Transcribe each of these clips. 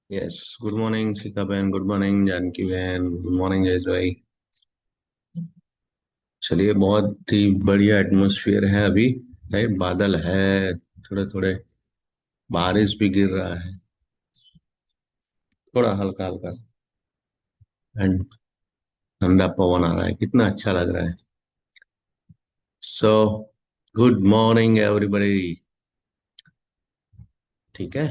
Yes. Good morning शिखा बहन, good morning Janaki बहन, good morning Jayesh भाई। चलिए, बहुत ही बढ़िया एटमॉस्फेयर है अभी। है, बादल है, थोड़े थोड़े बारिश भी गिर रहा है, थोड़ा हल्का हल्का। एंड ठंडा पवन आ रहा है, कितना अच्छा लग रहा है। So good morning everybody. ठीक है।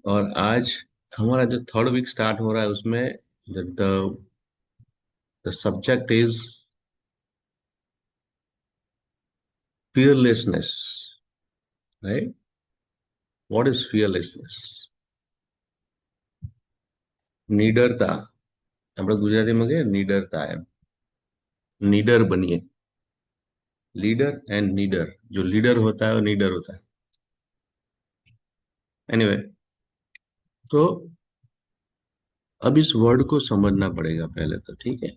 और आज हमारा जो थर्ड वीक स्टार्ट हो रहा है उसमें the the subject is fearlessness. Right. What is fearlessness? निडरता। આપણે ગુજરાતીમાં કહીએ निडरता है। निडर बनिए। लीडर एंड निडर। जो लीडर होता है वो निडर होता है। एनीवे, तो अब इस वर्ड को समझना पड़ेगा पहले तो, ठीक है।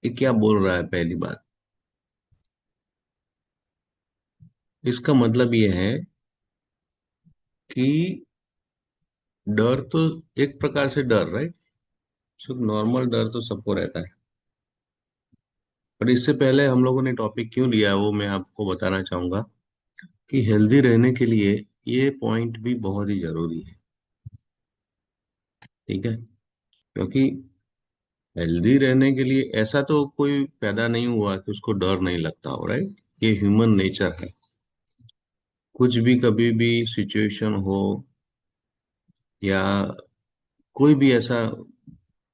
ये क्या बोल रहा है? पहली बात, इसका मतलब ये है कि डर तो एक प्रकार से डर, राइट। सिर्फ नॉर्मल डर तो सबको रहता है। पर इससे पहले हम लोगों ने टॉपिक क्यों लिया है वो मैं आपको बताना चाहूंगा कि हेल्दी रहने के लिए ये पॉइंट भी बहुत ही जरूरी है। ठीक है। क्योंकि हेल्दी रहने के लिए ऐसा तो कोई पैदा नहीं हुआ कि उसको डर नहीं लगता हो, राइट। ये ह्यूमन नेचर है। कुछ भी कभी भी सिचुएशन हो या कोई भी ऐसा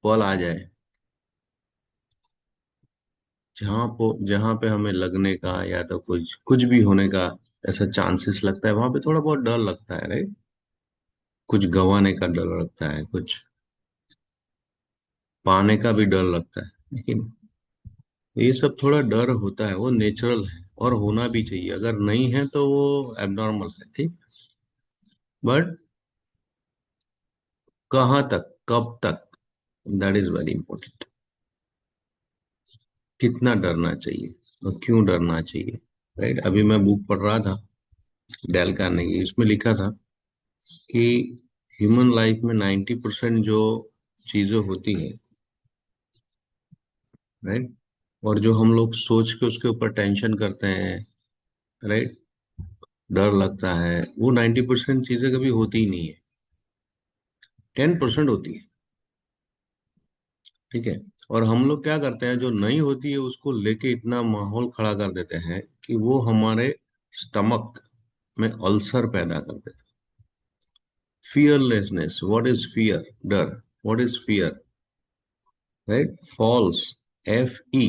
पल आ जाए जहां पे हमें लगने का या तो कुछ कुछ भी होने का ऐसा चांसेस लगता है, वहां पे थोड़ा बहुत डर लगता है, राइट। कुछ गंवाने का डर लगता है, कुछ पाने का भी डर लगता है। लेकिन ये सब थोड़ा डर होता है, वो नेचुरल है और होना भी चाहिए। अगर नहीं है तो वो एबनॉर्मल है, ठीक। बट कहाँ तक, कब तक, दैट इज वेरी इंपॉर्टेंट। कितना डरना चाहिए और क्यों डरना चाहिए, राइट। अभी मैं बुक पढ़ रहा था, डेल कार्नेगी, इसमें लिखा था कि ह्यूमन लाइफ में 90% जो चीजें होती है, राइट, और जो हम लोग सोच के उसके ऊपर टेंशन करते हैं, राइट, डर लगता है, वो 90% चीजें कभी होती ही नहीं है। 10% होती है, ठीक है। और हम लोग क्या करते हैं, जो नहीं होती है उसको लेके इतना माहौल खड़ा कर देते हैं कि वो हमारे स्टमक में अल्सर पैदा कर देते हैं। Fearlessness, what is fear? डर। What is fear? Right. False, FE,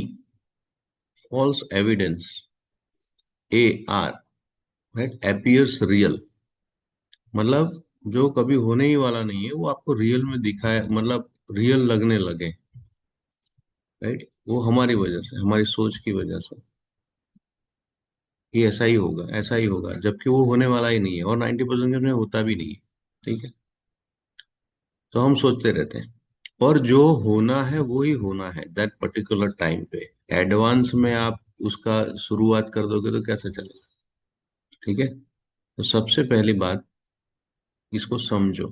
false evidence, AR, right, appears real. मतलब जो कभी होने ही वाला नहीं है वो आपको रियल में दिखाए, मतलब रियल लगने लगे, राइट। वो हमारी वजह से, हमारी सोच की वजह से कि ऐसा ही होगा, ऐसा ही होगा, जबकि वो होने वाला ही नहीं है और 90% में होता भी नहीं है, ठीक है। तो हम सोचते रहते हैं, और जो होना है वो ही होना है दैट पर्टिकुलर टाइम पे। एडवांस में आप उसका शुरुआत कर दोगे तो कैसे चलेगा, ठीक है। तो सबसे पहली बात, इसको समझो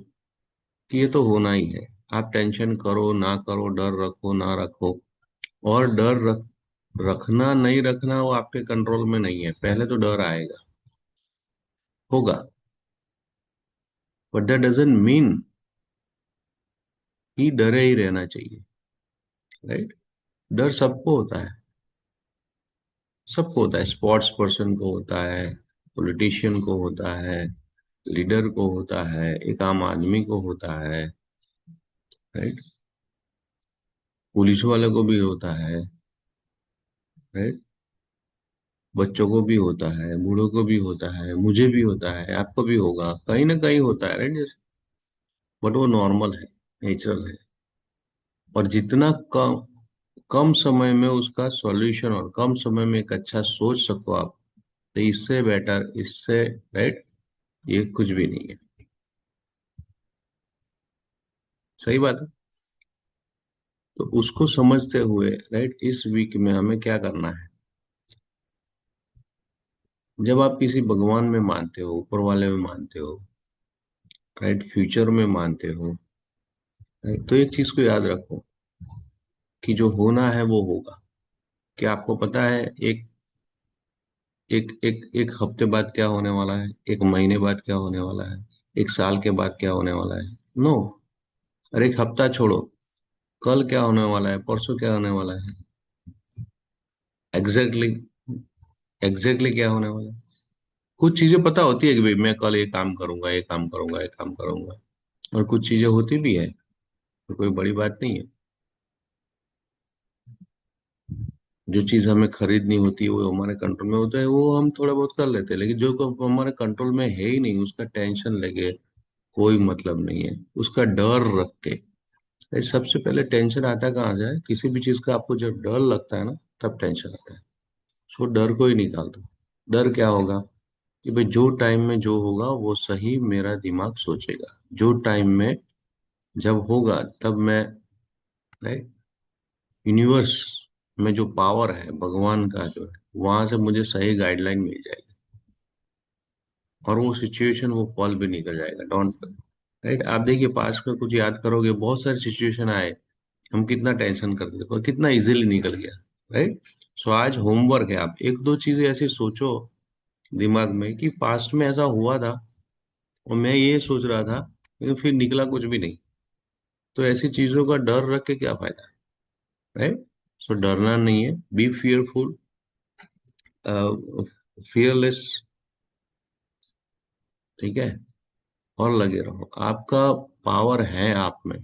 कि ये तो होना ही है। आप टेंशन करो ना करो, डर रखो ना रखो, और रखना नहीं रखना वो आपके कंट्रोल में नहीं है। पहले तो डर आएगा, होगा, बट दैट डजंट मीन कि डरे ही रहना चाहिए, राइट। डर सबको होता है, सबको होता है। स्पोर्ट्स पर्सन को होता है, पॉलिटिशियन को होता है, लीडर को होता है, एक आम आदमी को होता है, राइट। पुलिस वाले को भी होता है, राइट। बच्चों को भी होता है, बूढ़ों को भी होता है, मुझे भी होता है, आपको भी होगा, कहीं ना कहीं होता है, राइट। जैसे, बट वो नॉर्मल है, नेचुरल है। और जितना कम कम समय में उसका सॉल्यूशन और कम समय में एक अच्छा सोच सको आप, तो इससे बेटर, इससे, राइट, ये कुछ भी नहीं है। सही बात है। तो उसको समझते हुए, राइट, इस वीक में हमें क्या करना है? जब आप किसी भगवान में मानते हो, ऊपर वाले में मानते हो, राइट, फ्यूचर में मानते हो, राइट, तो एक चीज को याद रखो कि जो होना है वो होगा। क्या आपको पता है एक एक एक एक हफ्ते बाद क्या होने वाला है, एक महीने बाद क्या होने वाला है, एक साल के बाद क्या होने वाला है? नो। अरे एक हफ्ता छोड़ो, कल क्या होने वाला है, परसों क्या होने वाला है, एग्जैक्टली एग्जैक्टली क्या होने वाला है। कुछ चीजें पता होती है कि भाई मैं कल ये काम करूंगा, ये काम करूंगा, ये काम करूंगा, और कुछ चीजें होती भी है, तो कोई बड़ी बात नहीं है। जो चीज हमें खरीदनी होती है वो हमारे कंट्रोल में होता है, वो हम थोड़ा बहुत कर लेते हैं, लेकिन जो हमारे कंट्रोल में है ही नहीं, उसका टेंशन लेके कोई मतलब नहीं है। उसका डर रख के, भाई सबसे पहले टेंशन आता कहाँ से है? किसी भी चीज का आपको जब डर लगता है ना, तब टेंशन आता है। सो डर को ही निकाल दो। डर क्या होगा कि भाई जो टाइम में जो होगा वो सही मेरा दिमाग सोचेगा, जो टाइम में जब होगा तब मैं, राइट, यूनिवर्स में जो पावर है भगवान का जो है, वहां से मुझे सही गाइडलाइन मिल जाएगी, और वो सिचुएशन, वो पल भी निकल जाएगा। डोंट, राइट, आप देखिए पास्ट में कुछ याद करोगे, बहुत सारी सिचुएशन आए, हम कितना टेंशन करते थे पर कितना इजीली निकल गया, राइट। सो आज होमवर्क है, आप एक दो चीजें ऐसी सोचो दिमाग में कि पास्ट में ऐसा हुआ था और मैं ये सोच रहा था, लेकिन फिर निकला कुछ भी नहीं। तो ऐसी चीजों का डर रख के क्या फायदा, राइट। सो डरना नहीं है, बी फियरफुल, फियरलेस, ठीक है, और लगे रहो। आपका पावर है आप में,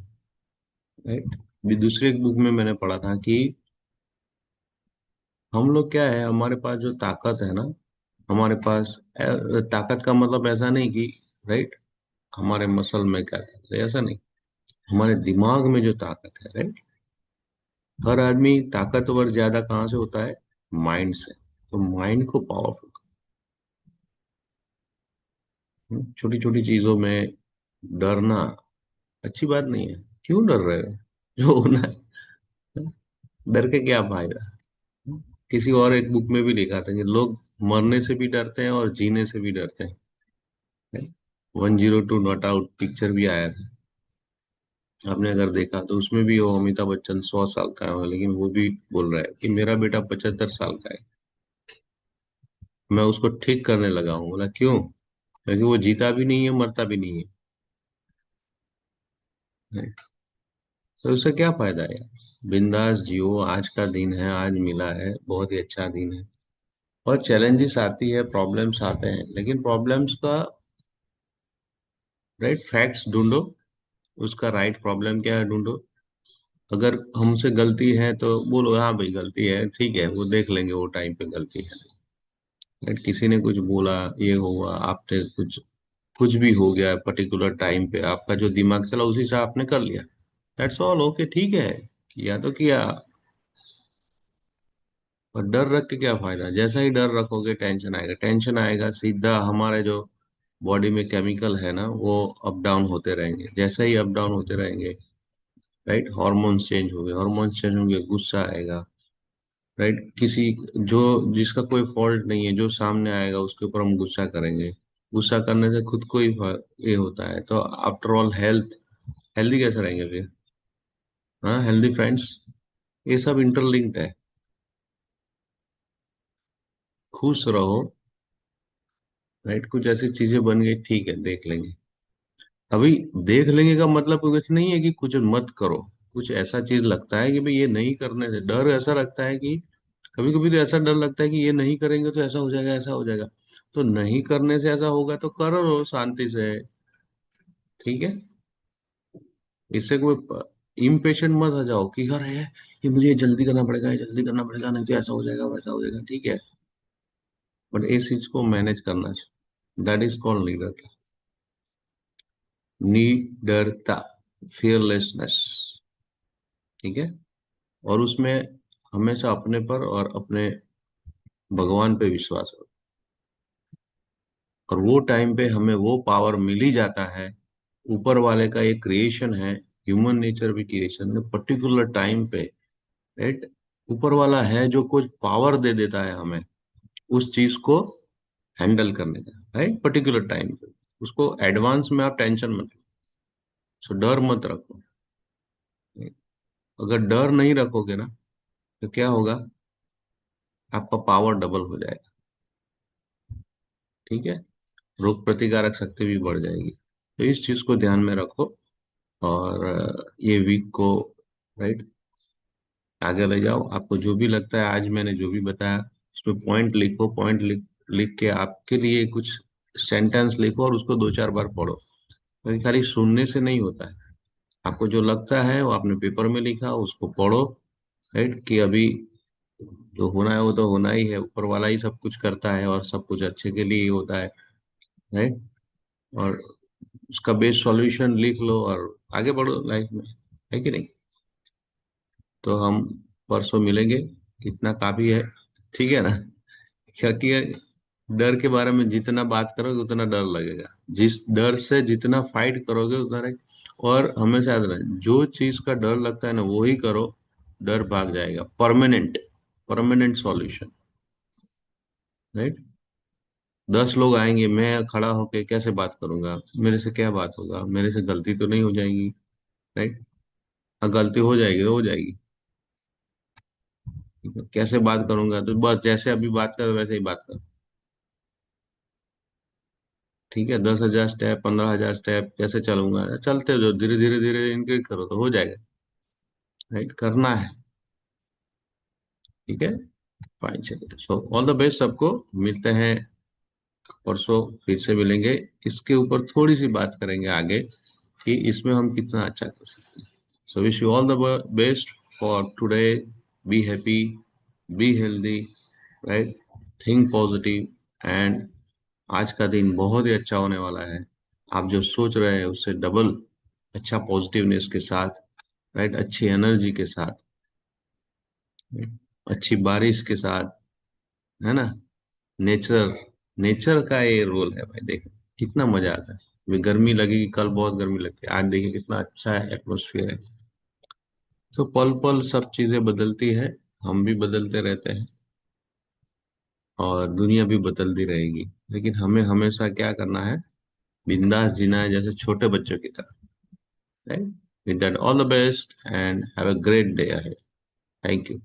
राइट। भी दूसरे एक बुक में मैंने पढ़ा था कि हम लोग क्या है, हमारे पास जो ताकत है ना, हमारे पास ताकत का मतलब ऐसा नहीं कि, राइट, हमारे मसल में क्या ताकत है, ऐसा नहीं। हमारे दिमाग में जो ताकत है, राइट। हर आदमी ताकतवर ज्यादा कहाँ से होता है? माइंड से। तो माइंड को पावरफुल, छोटी छोटी चीजों में डरना अच्छी बात नहीं है। क्यों डर रहे हो? जो होना है, डर के क्या फायदा? किसी और एक बुक में भी लिखा था कि लोग मरने से भी डरते हैं और जीने से भी डरते हैं। 102 नॉट आउट पिक्चर भी आया था, आपने अगर देखा तो उसमें भी वो अमिताभ बच्चन 100 साल का है, लेकिन वो भी बोल रहा है कि मेरा बेटा 75 साल का है, मैं उसको ठीक करने लगा हूँ। बोला क्यों? क्योंकि वो जीता भी नहीं है, मरता भी नहीं है। तो उससे क्या फायदा है? बिंदास जियो, आज का दिन है, आज मिला है, बहुत ही अच्छा दिन है। और चैलेंजेस आती है, प्रॉब्लम्स आते हैं, लेकिन प्रॉब्लम्स का राइट फैक्ट्स ढूंढो, उसका राइट प्रॉब्लम क्या है ढूंढो। अगर हमसे गलती है तो बोलो हाँ भाई गलती है, ठीक है, वो देख लेंगे वो टाइम पे गलती है। राइट, किसी ने कुछ बोला, ये हुआ, आपने कुछ कुछ भी हो गया पर्टिकुलर टाइम पे, आपका जो दिमाग चला उसी से आपने कर लिया, दैट्स ऑल, ओके, ठीक है, किया तो किया। और डर रख के क्या फायदा? जैसा ही डर रखोगे टेंशन आएगा, टेंशन आएगा, सीधा हमारे जो बॉडी में केमिकल है ना, वो अप डाउन होते रहेंगे। जैसे ही अप डाउन होते रहेंगे, राइट, हार्मोन्स चेंज होंगे, हार्मोन्स चेंज होंगे, गुस्सा आएगा, राइट। किसी जो जिसका कोई फॉल्ट नहीं है, जो सामने आएगा उसके ऊपर हम गुस्सा करेंगे। गुस्सा करने से खुद को ही ये होता है। तो आफ्टर ऑल हेल्थ, हेल्दी कैसे रहेंगे फिर? हाँ, हेल्दी फ्रेंड्स, ये सब इंटरलिंक्ड है। खुश रहो, राइट। कुछ ऐसी चीजें बन गई, ठीक है, देख लेंगे। अभी देख लेंगे का मतलब कुछ नहीं है कि कुछ मत करो। कुछ ऐसा चीज लगता है कि भाई ये नहीं करने से डर, ऐसा लगता है कि कभी कभी तो ऐसा डर लगता है कि ये नहीं करेंगे तो ऐसा हो जाएगा, ऐसा हो जाएगा। तो नहीं करने से ऐसा होगा तो करो शांति से, ठीक है। इससे कोई इम्पेशेंट मत आ जाओ कि अरे ये मुझे ये जल्दी करना पड़ेगा, ये जल्दी करना पड़ेगा, नहीं तो ऐसा हो जाएगा, वैसा हो जाएगा, ठीक है। बट इस चीज को मैनेज करना चाहिए, दैट इज कॉल्ड लीडर, निडरता, फियरलेसनेस, ठीक है। और उसमें हमेशा अपने पर और अपने भगवान पे विश्वास हो। और वो टाइम पे हमें वो पावर मिल ही जाता है, ऊपर वाले का एक क्रिएशन है, ह्यूमन नेचर भी क्रिएशन है, पर्टिकुलर टाइम पे, राइट। ऊपर वाला है जो कुछ पावर दे देता है हमें उस चीज को हैंडल करने का, राइट, पर्टिकुलर टाइम पे। उसको एडवांस में आप टेंशन मत लो, सो डर मत रखो। अगर डर नहीं रखोगे ना, तो क्या होगा, आपका पावर डबल हो जाएगा। ठीक है, रोग प्रतिकारक शक्ति भी बढ़ जाएगी। तो इस चीज को ध्यान में रखो, और ये वीक को, राइट, आगे ले जाओ। आपको जो भी लगता है, आज मैंने जो भी बताया उस पर पॉइंट लिखो, पॉइंट लिख लिख के आपके लिए कुछ सेंटेंस लिखो और उसको 2-4 बार पढ़ो, क्योंकि खाली सुनने से नहीं होता है। आपको जो लगता है वो आपने पेपर में लिखा, उसको पढ़ो, राइट, कि अभी जो होना है वो तो होना ही है, ऊपर वाला ही सब कुछ करता है और सब कुछ अच्छे के लिए ही होता है, राइट। और उसका बेस्ट सॉल्यूशन लिख लो और आगे बढ़ो लाइफ में, है कि नहीं। तो हम परसों मिलेंगे, इतना काफी है, ठीक है ना। क्योंकि डर के बारे में जितना बात करोगे उतना डर लगेगा, जिस डर से जितना फाइट करोगे उतना और हमेशा याद रखना, जो चीज का डर लगता है ना वो ही करो, डर भाग जाएगा। Permanent, permanent solution, right. 10 लोग आएंगे, मैं खड़ा होके कैसे बात करूंगा, मेरे से क्या बात होगा, मेरे से गलती तो नहीं हो जाएगी, राइट। गलती हो जाएगी तो हो जाएगी, ठीक है? कैसे बात करूंगा, तो बस जैसे अभी बात कर वैसे ही बात कर, ठीक है। 10,000 स्टेप, 15,000 स्टेप कैसे चलूंगा, चलते जो धीरे धीरे धीरे इंक्रीज करो तो हो जाएगा, राइट, करना है, ठीक है। फाइन, चलिए, सो ऑल द बेस्ट सबको, मिलते हैं परसों, फिर से मिलेंगे। इसके ऊपर थोड़ी सी बात करेंगे आगे कि इसमें हम कितना अच्छा कर सकते हैं। So wish you all the best for today. Be happy, be healthy, right, think positive, and आज का दिन बहुत ही अच्छा होने वाला है। आप जो सोच रहे हैं उससे डबल अच्छा पॉजिटिवनेस के साथ, राइट, अच्छी एनर्जी के साथ, right? अच्छी बारिश के साथ, है ना। नेचर, नेचर का ये रोल है भाई, देखो कितना मजा आता है। अभी गर्मी लगेगी, कल बहुत गर्मी लगती है, आज देखिए कितना अच्छा एटमोसफियर है। तो पल पल सब चीजें बदलती है, हम भी बदलते रहते हैं, और दुनिया भी बदलती रहेगी, लेकिन हमें हमेशा क्या करना है, बिंदास जीना है, जैसे छोटे बच्चों की तरह, right. With that, all the best and have a great day ahead. Thank you.